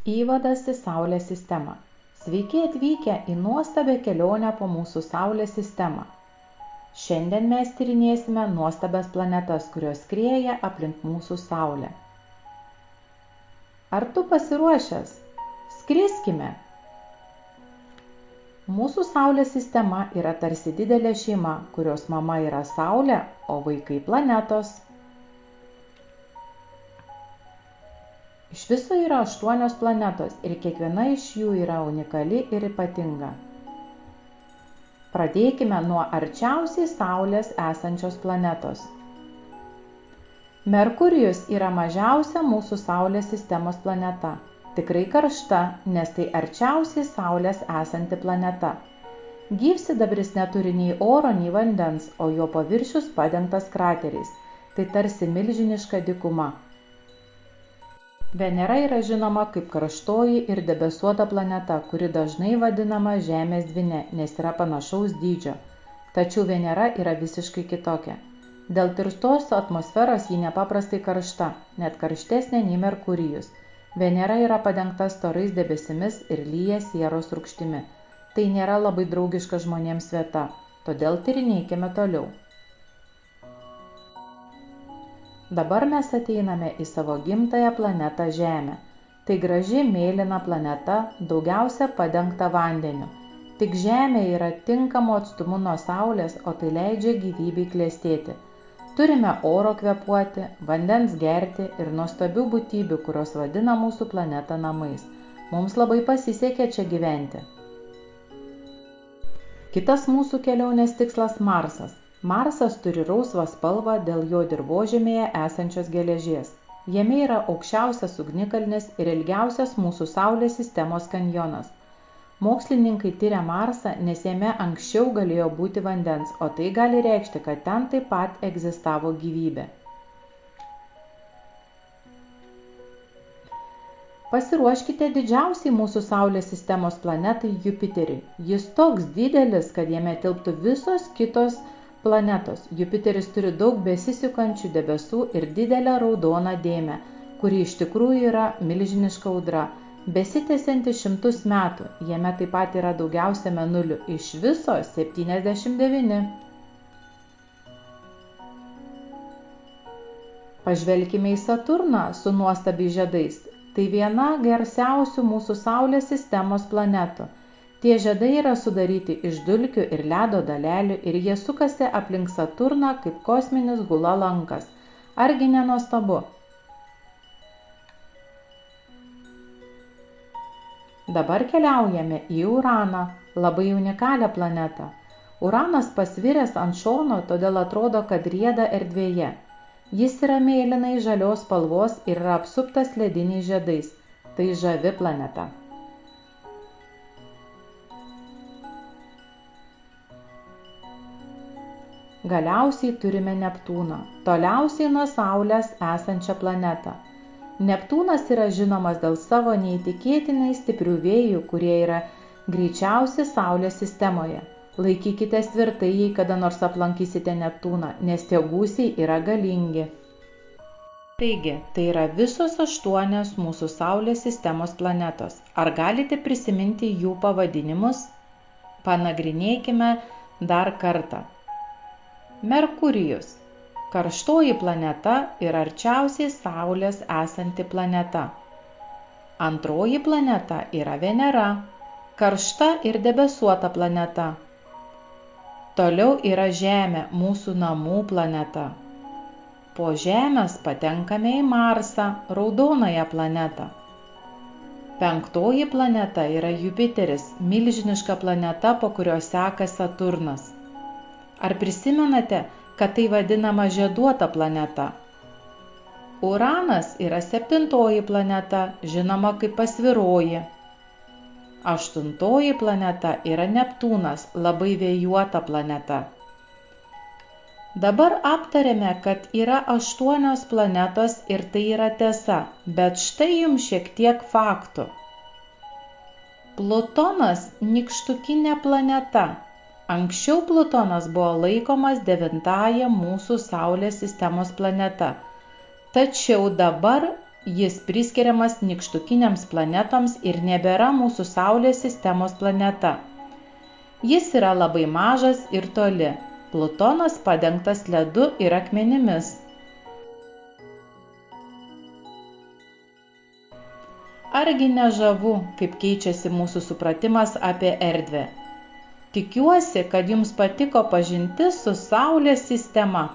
Įvadas į Saulės sistemą. Sveiki atvykę į nuostabią kelionę po mūsų Saulės sistemą. Šiandien mes tyrinėsime nuostabias planetas, kurios skrieja aplink mūsų Saulę. Ar tu pasiruošęs? Skriskime! Mūsų Saulės sistema yra tarsi didelė šeima, kurios mama yra Saulė, o vaikai planetos. Iš viso yra 8 planetos ir kiekviena iš jų yra unikali ir ypatinga. Pradėkime nuo arčiausiai Saulės esančios planetos. Merkurijus yra mažiausia mūsų Saulės sistemos planeta. Tikrai karšta, nes tai arčiausiai Saulės esanti planeta. Gyvsidabris neturi nei oro, nei vandens, o jo paviršius padengtas krateriais. Tai tarsi milžiniška dykuma. Venera yra žinoma kaip karštoji ir debesuota planeta, kuri dažnai vadinama Žemės dvyne, nes yra panašaus dydžio. Tačiau Venera yra visiškai kitokia. Dėl tirštos atmosferos ji nepaprastai karšta, net karštesnė nei Merkurijus. Venera yra padengta storais debesimis ir lyja sieros rūgštimi. Tai nėra labai draugiška žmonėms vieta, todėl tyrinėkime toliau. Dabar mes ateiname į savo gimtąją planetą Žemę. Tai graži mėlyna planeta, daugiausia padengta vandeniu. Tik Žemė yra tinkamu atstumu nuo Saulės, o tai leidžia gyvybei klestėti. Turime oro kvėpuoti, vandens gerti ir nuostabių būtybių, kurios vadina mūsų planetą namais. Mums labai pasisekė čia gyventi. Kitas mūsų kelionės tikslas Marsas. Marsas turi rausvą spalvą dėl jo dirvožemėje esančios geležies. Jame yra aukščiausias ugnikalnis ir ilgiausias mūsų Saulės sistemos kanjonas. Mokslininkai tiria Marsą, nes jame anksčiau galėjo būti vandens, o tai gali reikšti, kad ten taip pat egzistavo gyvybė. Pasiruoškite didžiausiai mūsų Saulės sistemos planetai Jupiteriui. Jis toks didelis, kad jame tilptų visos kitos planetos. Jupiteris turi daug besisukančių debesų ir didelę raudoną dėmę, kuri iš tikrųjų yra milžiniška audra, besitęsianti 100 metų. Jame taip pat yra daugiausia mėnulių, iš viso 79. Pažvelkime į Saturną su nuostabiais žiedais. Tai viena garsiausių mūsų Saulės sistemos planetų. Tie žiedai yra sudaryti iš dulkių ir ledo dalelių ir jie sukasi aplink Saturną kaip kosminis gula lankas. Argi nenuostabu? Dabar keliaujame į Uraną, labai unikalią planetą. Uranas pasviręs ant šono, todėl atrodo, kad rieda erdvėje. Jis yra mėlynai žalios spalvos ir yra apsuptas lediniais žiedais. Tai žavi planeta. Galiausiai turime Neptūną, toliausiai nuo Saulės esančią planetą. Neptūnas yra žinomas dėl savo neįtikėtinai stiprių vėjų, kurie yra greičiausi Saulės sistemoje. Laikykitės tvirtai, jei kada nors aplankysite Neptūną, nes tie gūsiai yra galingi. Taigi, tai yra visos 8 mūsų Saulės sistemos planetos. Ar galite prisiminti jų pavadinimus? Panagrinėkime dar kartą. Merkurijus – karštoji planeta ir arčiausiai Saulės esanti planeta. Antroji planeta yra Venera – karšta ir debesuota planeta. Toliau yra Žemė – mūsų namų planeta. Po Žemės patenkame į Marsą – raudonąją planetą. 5. planeta yra Jupiteris – milžiniška planeta, po kurios seka Saturnas. Ar prisimenate, kad tai vadinama žieduota planeta? Uranas yra 7. planeta, žinoma kaip pasviroji. 8. planeta yra Neptūnas, labai vėjuota planeta. Dabar aptarėme, kad yra 8 planetos ir tai yra tiesa, bet štai jums šiek tiek faktų. Plutonas nykštukinė planeta. Anksčiau Plutonas buvo laikomas 9. mūsų Saulės sistemos planeta, tačiau dabar Jis priskiriamas nykštukiniams planetoms ir nebėra mūsų Saulės sistemos planeta. Jis yra labai mažas ir toli. Plutonas padengtas ledu ir akmenimis. Argi nežavu, kaip keičiasi mūsų supratimas apie erdvę? Tikiuosi, kad jums patiko pažintis su Saulės sistema.